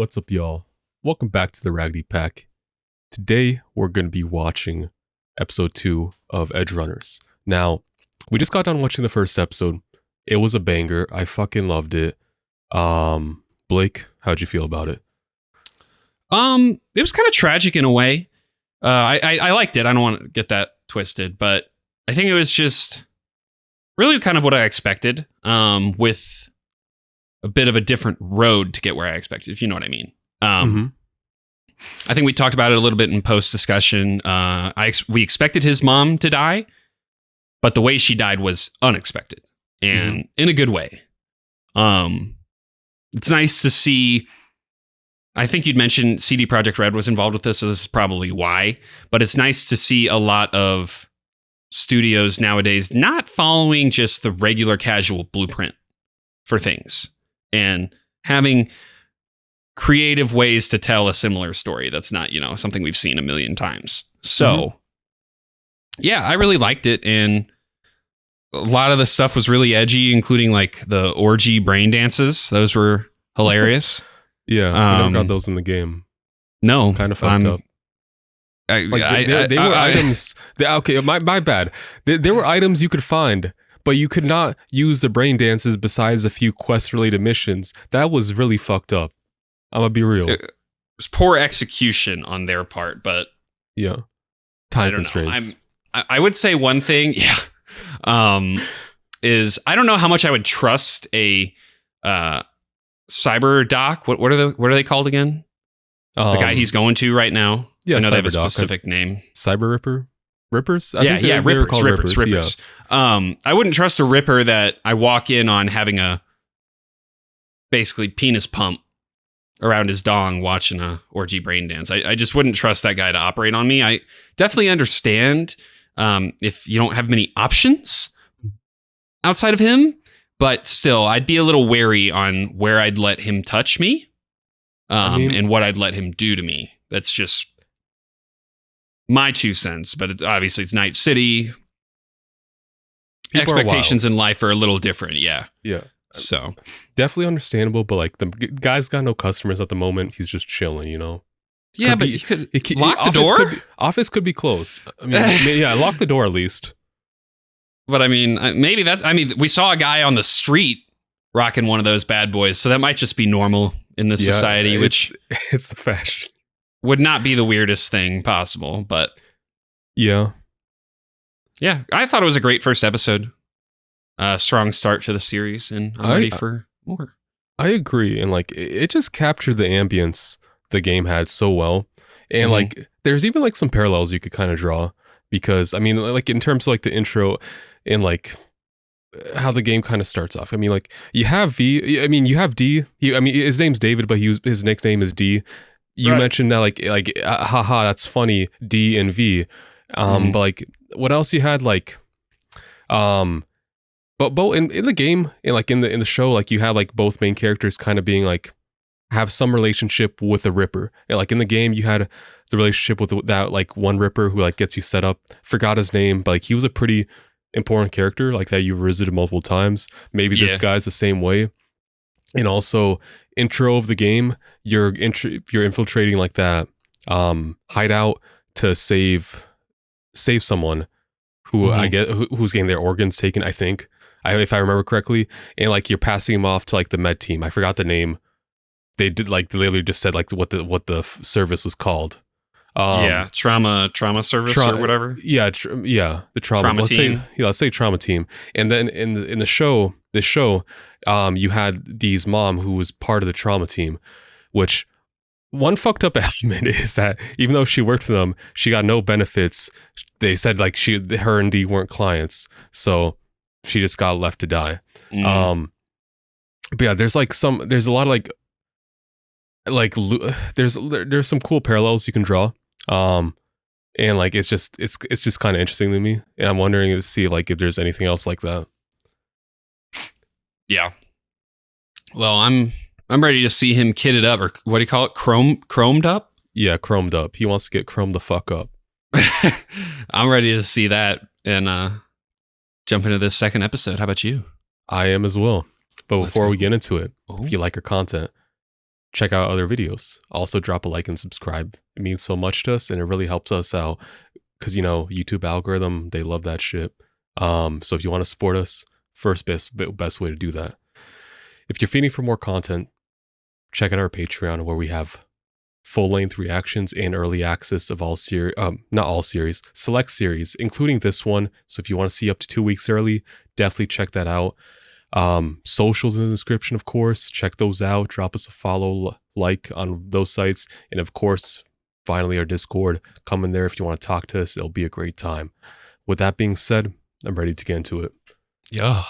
What's up, y'all? Welcome back to the Raggedy Pack. Today, we're going to be watching episode 2 of Edgerunners. Now, we just got done watching the first episode. It was a banger. I fucking loved it. Blake, how'd you feel about it? It was kind of tragic in a way. I liked it. I don't want to get that twisted, but I think it was just really kind of what I expected, with a bit of a different road to get where I expected, if you know what I mean. I think we talked about it a little bit in post discussion. We expected his mom to die, but the way she died was unexpected and in a good way. It's nice to see. I think you'd mentioned CD Projekt Red was involved with this, so this is probably why. But it's nice to see a lot of studios nowadays not following just the regular casual blueprint for things and having creative ways to tell a similar story that's not, something we've seen a million times. So, yeah, I really liked it. And a lot of the stuff was really edgy, including like the orgy brain dances. Those were hilarious. Yeah, I never got those in the game. No. Kind of fucked up. They were items. Okay, my bad. There were items you could find, but you could not use the brain dances besides a few quest-related missions. That was really fucked up. I'm gonna be real. It was poor execution on their part, but yeah, time constraints. I would say one thing, is I don't know how much I would trust a cyber doc. What are they called again? The guy he's going to right now. Yeah, I know they have a specific name. Cyber Ripper? Rippers? Rippers. Yeah. I wouldn't trust a Ripper that I walk in on having a basically penis pump around his dong watching a orgy brain dance. I just wouldn't trust that guy to operate on me. I definitely understand if you don't have many options outside of him, but still, I'd be a little wary on where I'd let him touch me and what I'd let him do to me. That's just my 2 cents, but obviously it's Night City. Expectations in life are a little different. Yeah. So definitely understandable, but like the guy's got no customers at the moment. He's just chilling, Yeah, but he could lock the door. Office could be closed. I mean, yeah, lock the door at least. But I mean, we saw a guy on the street rocking one of those bad boys, so that might just be normal in this society, which it's the fashion. Would not be the weirdest thing possible, but yeah, I thought it was a great first episode. Strong start to the series, and I'm ready for more. I agree, and like it just captured the ambience the game had so well, and like there's even like some parallels you could kind of draw, because I mean, like in terms of like the intro and like how the game kind of starts off. I mean, like you have V. I mean, you have D. His name's David, but his nickname is D. You mentioned that like haha, that's funny, D and V. But like what else you had, like but both in the game and like in the show, like you have like both main characters kind of being like have some relationship with the Ripper. And like in the game you had the relationship with that like one Ripper who like gets you set up. Forgot his name, but like he was a pretty important character like that you visited multiple times. Maybe this guy's the same way. And also intro of the game, you're infiltrating like that hideout to save someone who who's getting their organs taken, I think, if I remember correctly, and like you're passing him off to like the med team. I forgot the name. They did like they literally just said like what the service was called. Trauma service or whatever. The trauma team. Let's say trauma team. And then in the show, you had Dee's mom, who was part of the trauma team, which one fucked up element is that even though she worked for them, she got no benefits. They said like her and Dee weren't clients, so she just got left to die. But yeah, there's a lot of there's some cool parallels you can draw. And like it's just kind of interesting to me, and I'm wondering to see like if there's anything else like that. Yeah. Well, I'm ready to see him kitted up, or what do you call it? Chromed up? Yeah, chromed up. He wants to get chromed the fuck up. I'm ready to see that and jump into this second episode. How about you? I am as well. But before we get into it, if you like our content, check out other videos. Also drop a like and subscribe. It means so much to us and it really helps us out because, you know, YouTube algorithm, they love that shit. So if you want to support us, best way to do that. If you're feeding for more content, check out our Patreon where we have full-length reactions and early access of all series, not all series, select series, including this one. So if you want to see up to 2 weeks early, definitely check that out. Socials in the description, of course. Check those out. Drop us a follow, like on those sites. And of course, finally, our Discord. Come in there if you want to talk to us. It'll be a great time. With that being said, I'm ready to get into it. Yeah.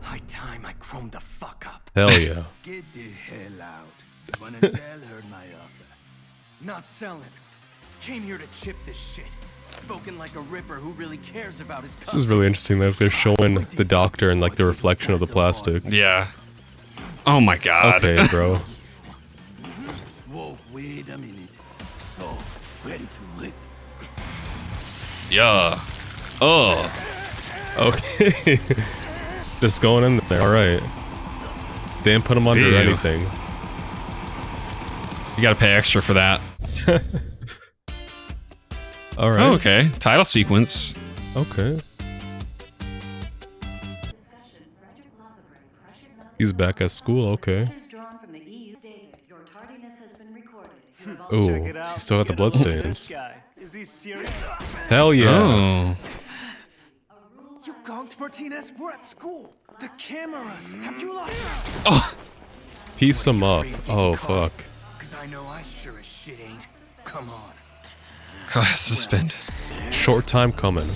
High time I chromed the fuck up. Hell yeah. Get the hell out. Wanna sell, heard my offer. Not selling. Came here to chip this shit. Spoken like a ripper who really cares about his This is really interesting that they're showing the doctor and like the reflection of the plastic. Yeah. Oh my god. Okay, bro. Whoa, wait a minute. So, ready to whip. Yeah. Oh. Okay. Just going in there. All right. They didn't put him under anything. You gotta pay extra for that. All right. Oh, okay. Title sequence. Okay. He's back at school. Okay. Ooh, he's still got the bloodstains. Is he serious? Hell yeah. Oh. You gonks, Martinez? We're at school. The cameras. Have you lost? Oh. Piece him up. Oh, fuck. Cause I know I sure as shit ain't. Come on. Class suspended. Short time coming.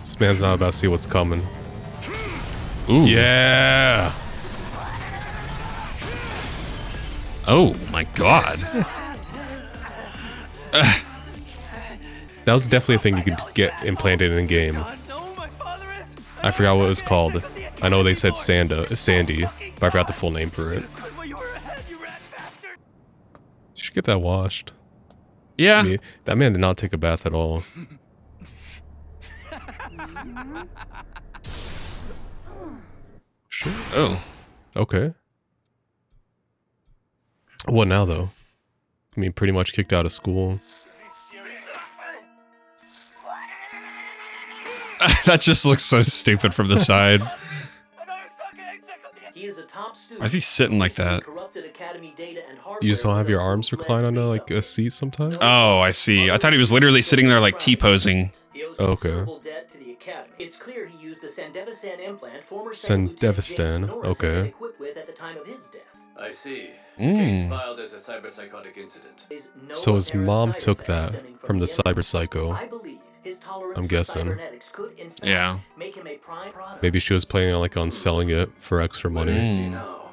This man's not about to see what's coming. Ooh. Yeah. Oh my god. That was definitely a thing you could get implanted in game. I forgot what it was called. I know they said Sandy, but I forgot the full name for it. You should get that washed. Yeah. I mean, that man did not take a bath at all. Shit. Oh. Okay. What now, though? I mean, pretty much kicked out of school. That just looks so stupid from the side. He is a top student. Why is he sitting like that? You just don't have your arms reclined onto like a seat sometimes? Oh, I see. I thought he was literally sitting there like T-posing. Okay. It's clear he used the Sandevistan implant former Sandevistan, okay. I see. Case filed as a cyberpsychotic incident. So his mom took that from the cyber psycho. I'm guessing. Yeah. Maybe she was planning on like on selling it for extra money. No.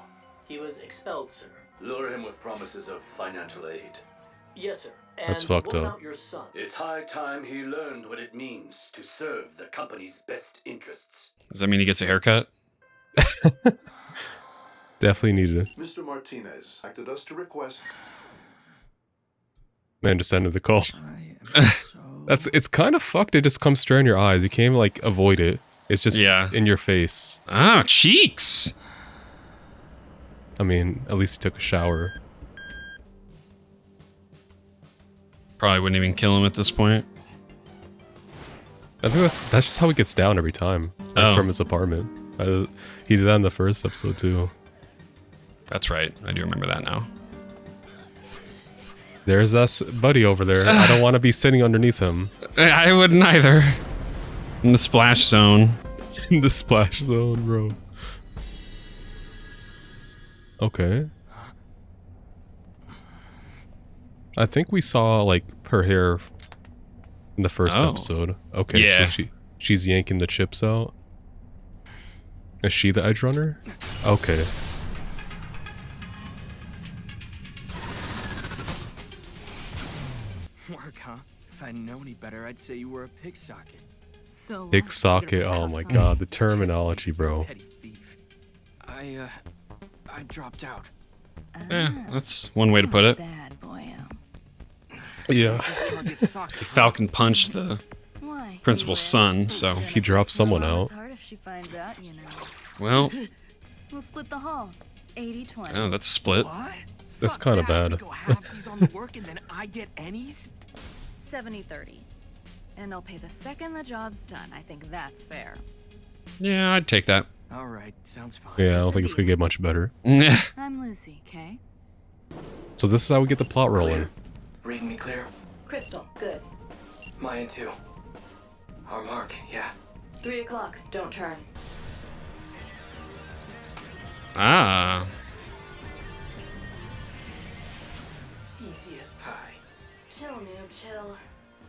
He was expelled, sir. Lure him with promises of financial aid. Yes, sir. That's And fucked what up. about your son? It's high time he learned what it means to serve the company's best interests. Does that mean he gets a haircut? Definitely needed it. Mr. Martinez acted us to request. Man just ended the call. It's kind of fucked. It just comes straight in your eyes. You can't even, like avoid it. It's just in your face. Ah, cheeks. I mean, at least he took a shower. Probably wouldn't even kill him at this point. I think that's just how he gets down every time, like, from his apartment. He did that in the first episode too. That's right. I do remember that now. There's us buddy over there. I don't want to be sitting underneath him. I wouldn't either. In the splash zone. In the splash zone, bro. Okay. I think we saw like her hair in the first episode. Okay, yeah. so she's yanking the chips out. Is she the Edgerunner? Okay. Work, huh? If I'd known any better, I'd say you were a pig socket. So Pig socket. Oh my god, the terminology, bro. Petty thief. I dropped out. Yeah, that's one way to put it. Bad boy. Yeah. Falcon punched the Why? principal's son, so He dropped someone out. Hard if she finds out, you know. well, We'll split the haul. 80-20. oh, that's split. What? That's Fuck kinda that. bad. We go halfsies on the work and then I get ennies? 70-30. And I'll pay the second the job's done. I think that's fair. Yeah, I'd take that. All right, sounds fine. Yeah, I don't think it's gonna get much better. I'm Lucy, okay? So this is how we get the plot rolling. Reading me clear. Crystal, good. Maya too. Our mark, yeah. 3 o'clock, don't turn. Ah, Easy as pie. Chill, noob, chill.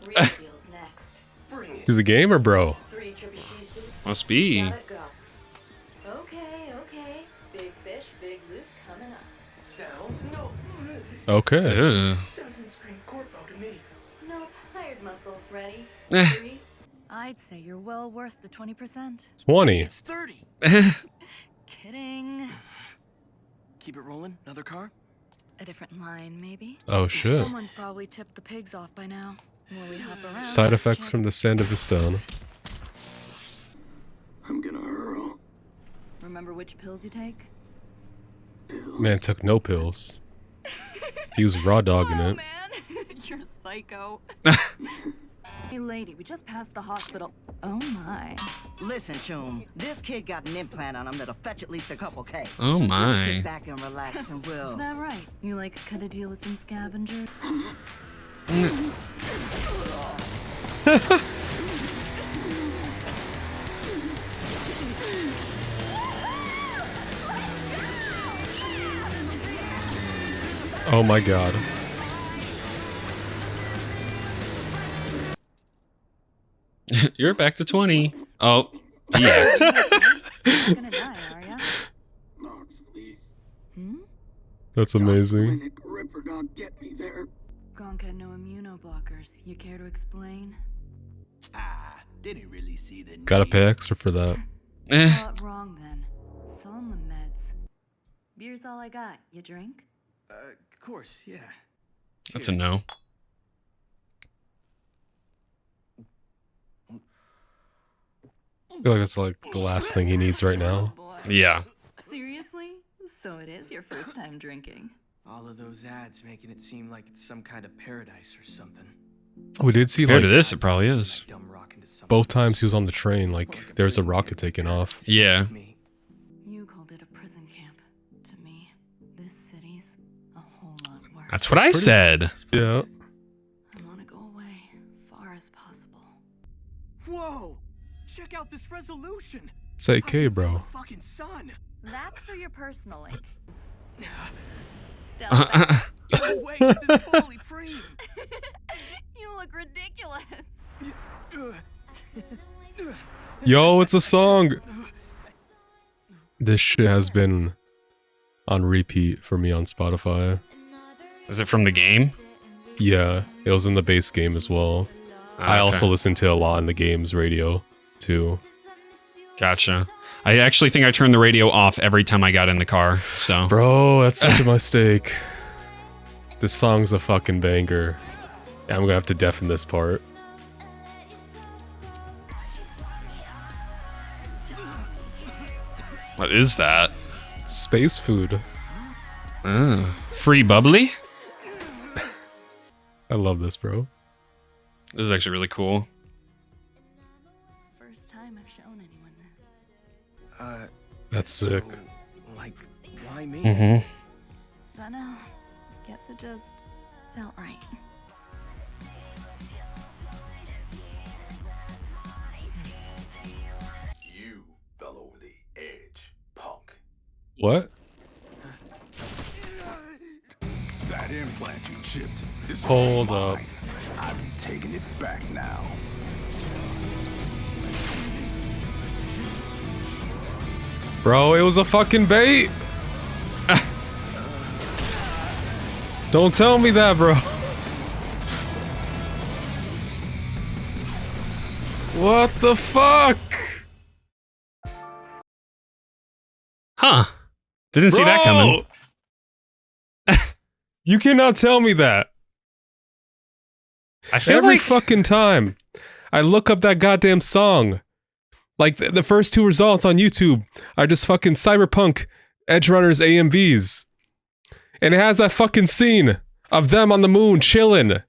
Real deal's next. Bring it. He's a gamer, bro. 3 trebuchet suits. must be. Got it, go. Okay, okay. Big fish, big loot coming up. Sounds no. Okay. Ugh. Doesn't scream corpo to me. Nope, hired muscle, Freddy. Eh. 3. I'd say you're well worth the 20%. 20. It's 30. Kidding. Keep it rolling. Another car? A different line, maybe? Oh shit. Someone's probably tipped the pigs off by now. The more we hop around, Side less effects chance- from the sand of the stone. I'm gonna hurl. Remember which pills you take? Man took no pills. He was raw dogging it. man, you're psycho. Hey, lady, we just passed the hospital. Oh my. Listen, Choom, this kid got an implant on him that'll fetch at least a couple K. Oh So just my. sit back and relax and Is we'll... that right? You like cut a deal with some scavenger? Oh my god. You're back to 20. Oh, yeah. You're gonna die, are ya? Knox, please. That's amazing. Clinic, Ripper Dog, get me there. Gonk had no immunoblockers. You care to explain? Ah, didn't really see the Gotta need. pay extra for that. Eh. Got wrong then. Sell him the meds. Beer's all I got. You drink? Of course, yeah. That's a Cheers. no. I feel like that's like the last thing he needs right now. Boy. Yeah. Seriously? So it is your first time drinking. All of those ads making it seem like it's some kind of paradise or something. We did see Compared to like this, it probably is. Dumb rock into something both times else. he was on the train, like there's a rocket taking off. Yeah. Me. You called it a prison camp. To me, this city's a whole lot worse. That's what I said. Yeah. I want to go away, far as possible. Whoa! Check out this resolution. It's How can 8K, you feel bro. the fucking sun. That's through your personal link. No way, this is totally preem. You look ridiculous. Yo, it's a song. This shit has been on repeat for me on Spotify. Is it from the game? Yeah, it was in the base game as well. I Okay. also listened to a lot in the game's radio too. Gotcha. I actually think I turned the radio off every time I got in the car. So Bro, that's such a mistake. This song's a fucking banger. I'm gonna have to deafen this part. what is that? Space food. Free bubbly? I love this, bro. This is actually really cool. First time I've shown anyone this. That's sick. Like, why me? Dunno. Guess it just felt right. You fell over the edge, punk. What? That implant you chipped is Hold all up. mine. I'm taking it back now. Bro, it was a fucking bait. Don't tell me that, bro. What the fuck? Huh. Didn't see that coming. You cannot tell me that. I feel every like fucking time I look up that goddamn song, like the first 2 results on YouTube are just fucking Cyberpunk Edgerunners AMVs. And it has that fucking scene of them on the moon chilling.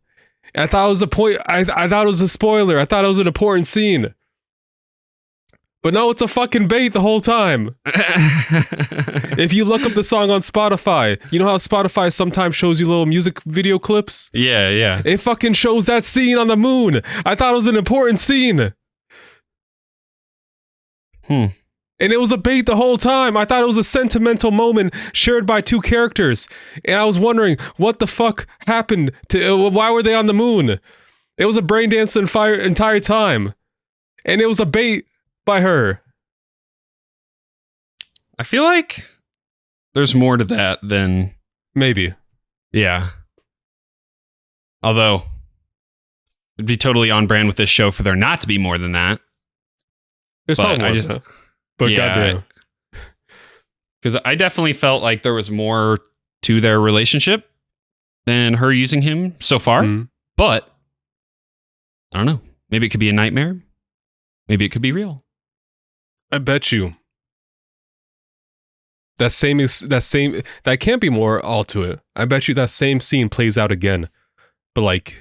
I thought it was I thought it was a spoiler. I thought it was an important scene. But no, it's a fucking bait the whole time. If you look up the song on Spotify, you know how Spotify sometimes shows you little music video clips? yeah. It fucking shows that scene on the moon. I thought it was an important scene. And it was a bait the whole time. I thought it was a sentimental moment shared by 2 characters. And I was wondering, what the fuck happened to... why were they on the moon? It was a brain dance the entire time. And it was a bait by her. I feel like there's more to that than... Maybe. Yeah. Although, it'd be totally on brand with this show for there not to be more than that. There's But probably I more just- than that. But Yeah, goddamn. Because I definitely felt like there was more to their relationship than her using him so far. Mhm. But I don't know. Maybe it could be a nightmare. Maybe it could be real. I bet you. That can't be more all to it. I bet you that same scene plays out again. But like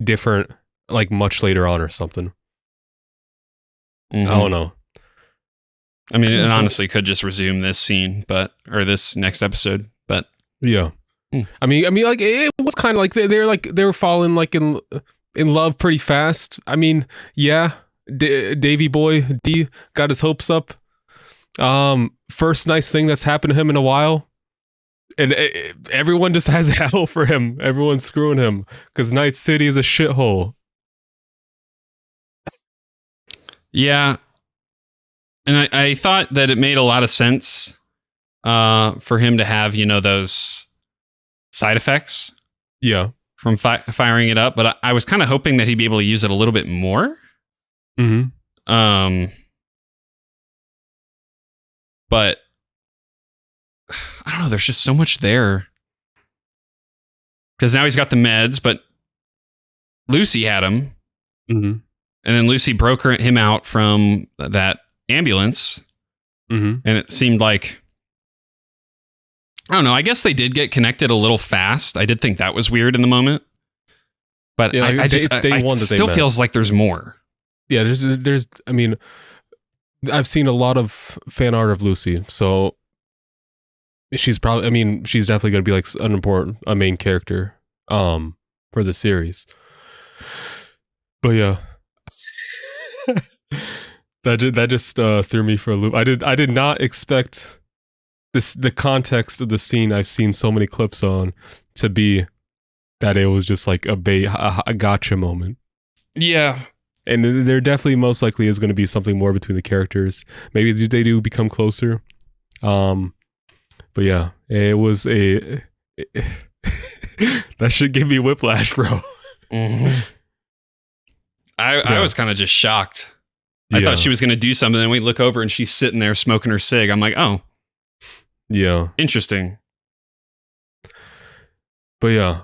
different, like much later on or something. Mhm. I don't know. I mean, it honestly could just resume this scene, or this next episode. But Yeah. I mean, like it was kind of like they were falling like in love pretty fast. I mean, yeah, Davy Boy D got his hopes up. First nice thing that's happened to him in a while, and everyone just has hell for him. Everyone's screwing him because Night City is a shithole. yeah. And I thought that it made a lot of sense for him to have, those side effects Yeah. from firing it up. But I was kind of hoping that he'd be able to use it a little bit more. Mm-hmm. But I don't know. There's just so much there. Because now he's got the meds, but Lucy had him. Mm-hmm. And then Lucy broke him out from that ambulance. Mm-hmm. And it seemed like, I don't know, I guess they did get connected a little fast. I did think that was weird in the moment. But Yeah, I just it's day I one that they still met. feels like there's more. Yeah, there's I mean, I've seen a lot of fan art of Lucy, so she's definitely going to be like a main character for the series. But yeah. that just threw me for a loop. I did not expect the context of the scene I've seen so many clips on to be that it was just like a gotcha moment. Yeah. And there definitely most likely is going to be something more between the characters. Maybe they do become closer. But yeah, it was that should give me whiplash, bro. Mm-hmm. I was kind of just shocked. I thought she was going to do something, and we look over and she's sitting there smoking her cig. I'm like, oh, yeah, interesting. But yeah,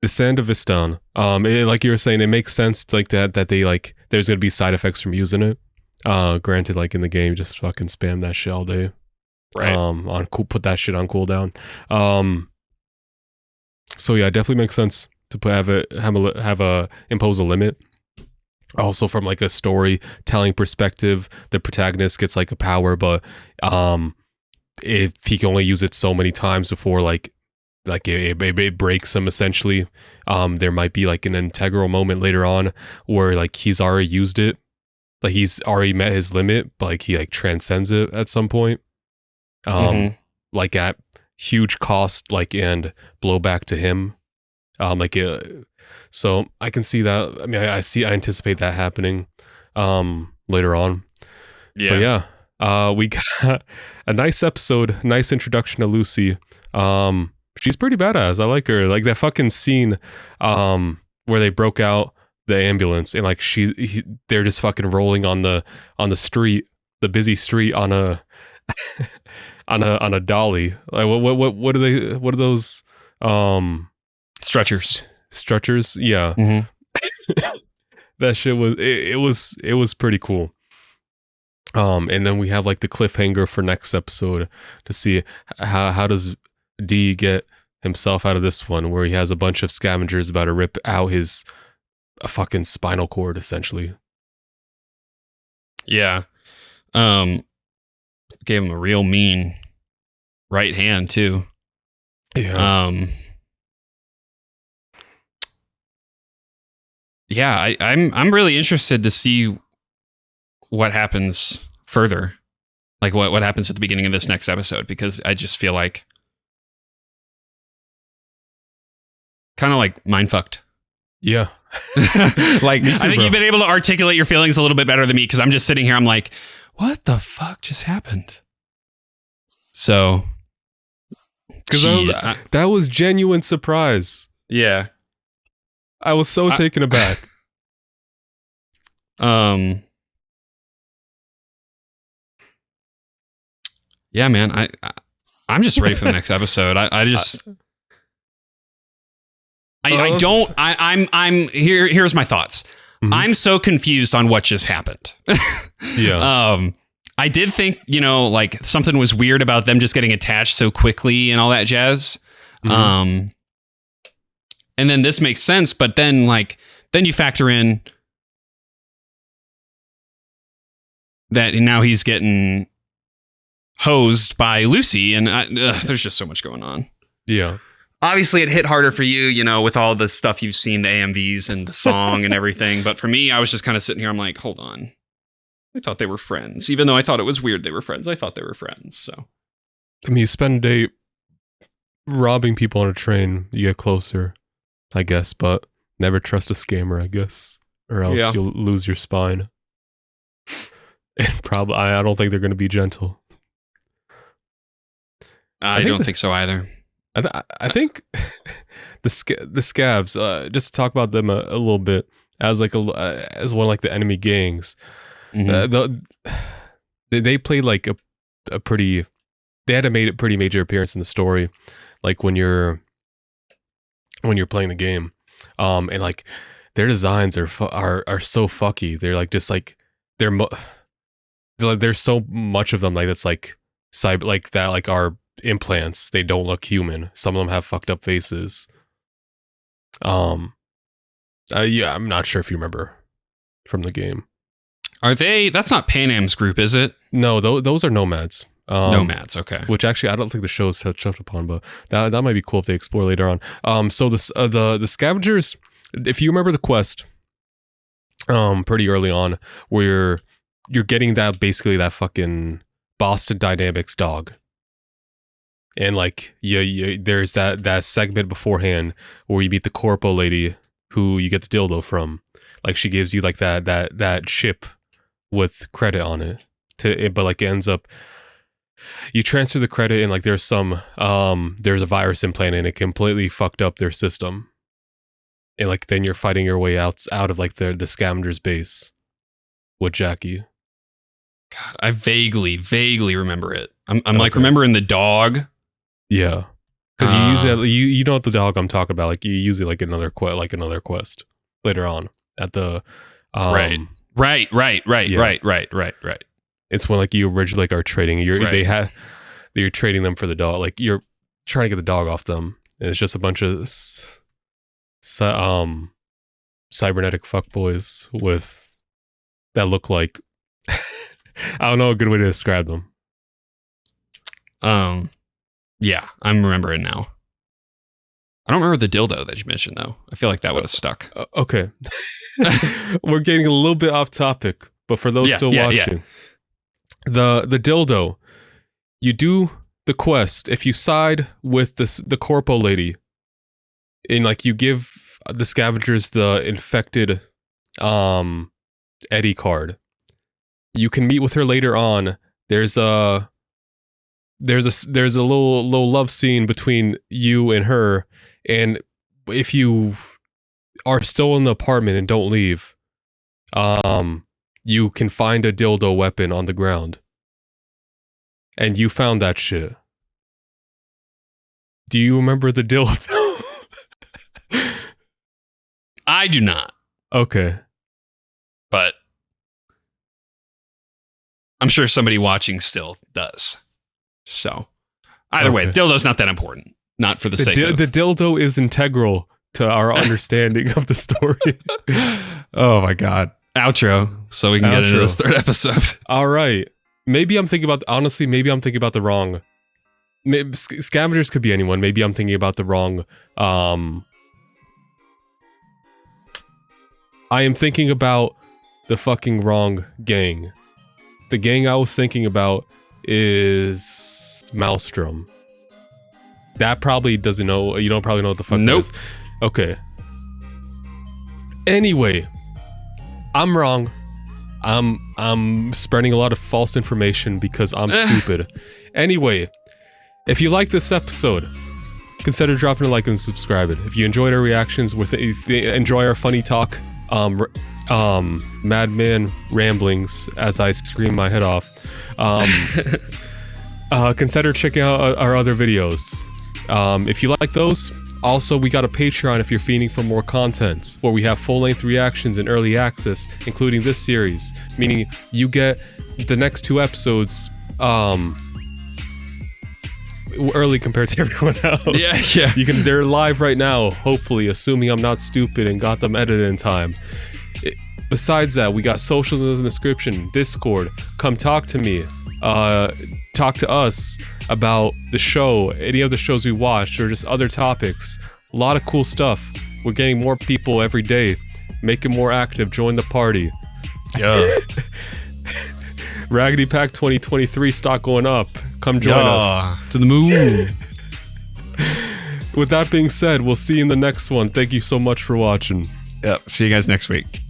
the Sandevistan, like you were saying, it makes sense like that they like there's gonna be side effects from using it. Granted, like in the game, just fucking spam that shit all day. Right. Put that shit on cooldown. So yeah, it definitely makes sense to impose a limit. Also, from like a storytelling perspective, the protagonist gets like a power, but if he can only use it so many times before like it breaks him essentially, there might be like an integral moment later on where like he's already used it, like he's already met his limit, but like he like transcends it at some point, like at huge cost, like and blowback to him, so I can see that. I mean, I anticipate that happening later on. Yeah. But yeah, we got a nice episode, nice introduction to Lucy. She's pretty badass. I like her. Like that fucking scene where they broke out the ambulance and like they're just fucking rolling on the street, the busy street on a on a dolly. Like what are those Stretchers. stretchers. Yeah. Mhm. That shit was it was pretty cool. And then we have like the cliffhanger for next episode to see how does D get himself out of this one, where he has a bunch of scavengers about to rip out his fucking spinal cord, essentially. Yeah. Gave him a real mean right hand too. Yeah. Yeah, I'm really interested to see what happens further. Like what happens at the beginning of this next episode, because I just feel like kind of like mind fucked. Yeah. Like, Me too, I think bro. you've been able to articulate your feelings a little bit better than me, because I'm just sitting here. I'm like, what the fuck just happened? So, Because that was genuine surprise. yeah. I was so taken aback. Yeah, man. I'm just ready for the next episode. Here's my thoughts. Mhm. I'm so confused on what just happened. Yeah. I did think, like something was weird about them just getting attached so quickly and all that jazz. Mhm. And then this makes sense, but then you factor in that now he's getting hosed by Lucy, and there's just so much going on. Yeah. Obviously, it hit harder for you, with all the stuff you've seen, the AMVs and the song and everything. But for me, I was just kind of sitting here. I'm like, hold on. I thought they were friends. Even though I thought it was weird they were friends, I thought they were friends. So, I mean, you spend a day robbing people on a train, you get closer, I guess, but never trust a scammer, I guess, or else Yeah. you'll lose your spine. And probably, I don't think they're going to be gentle. I don't think so either. I think the scabs. Just to talk about them a little bit as like as one of like the enemy gangs. Mhm. They played like a pretty. They had a pretty major appearance in the story, like when you're playing the game, and like their designs are so fucky. They're like just like there's so much of them like that's like cyber like that like are implants. They don't look human. Some of them have fucked up faces. Yeah, I'm not sure if you remember from the game. Are they? That's not Pan Am's group, is it? No, those are nomads. Nomads. Okay. Which actually I don't think the show is touched upon, but that might be cool if they explore later on. So the scavengers, if you remember the quest, pretty early on, where you're getting that basically that fucking Boston Dynamics dog. And like there's that segment beforehand where you meet the corpo lady who you get the dildo from. Like she gives you like that chip with credit on it but like it ends up you transfer the credit and like there's a virus implanted and it completely fucked up their system. And like then you're fighting your way out of like the scavenger's base with Jackie. God, I vaguely remember it. I'm like remembering the dog. Yeah, because you use it. You know what the dog I'm talking about. Like you use it like another quest later on at the Right. It's when like you originally like are trading. Right. You're trading them for the dog. Like you're trying to get the dog off them. And it's just a bunch of cybernetic fuckboys with that look like I don't know a good way to describe them. Yeah, I'm remembering now. I don't remember the dildo that you mentioned though. I feel like that would have stuck. Okay. We're getting a little bit off topic, but for those still watching, the dildo, you do the quest if you side with the corpo lady, and like you give the scavengers the infected Eddie card. You can meet with her later on. There's a little love scene between you and her, and if you are still in the apartment and don't leave, you can find a dildo weapon on the ground. And you found that shit. Do you remember the dildo? I do not, Okay. but I'm sure somebody watching still does. So either way, Okay. dildo's not that important. Not for the sake of... The dildo is integral to our understanding of the story. Oh my God. Outro, so we can get into Outro. this third episode. All right. Maybe I'm thinking about, honestly, maybe I'm thinking about the wrong. Scavengers could be anyone. Maybe I'm thinking about the wrong. I am thinking about the fucking wrong gang. The gang I was thinking about is Maelstrom. That probably doesn't know. You don't probably know what the fuck Nope. that is. Okay. Anyway, I'm wrong. I'm spreading a lot of false information because I'm stupid. Anyway, if you like this episode, consider dropping a like and subscribing. If you enjoyed our reactions, enjoy our funny talk, madman ramblings as I scream my head off, consider checking out our other videos. If you like those, also we got a Patreon if you're feeding for more content, where we have full-length reactions and early access, including this series, meaning you get the next 2 episodes early compared to everyone else. Yeah. They're live right now, hopefully, assuming I'm not stupid and got them edited in time. Besides that, we got socials in the description, Discord, come talk to me, talk to us about the show, any of the shows we watched, or just other topics. A lot of cool stuff. We're getting more people every day. Make it more active, join the party. Yeah. Raggedy Pack 2023 stock going up. Come join us. To the moon. With that being said, we'll see you in the next one. Thank you so much for watching. Yep. See you guys next week.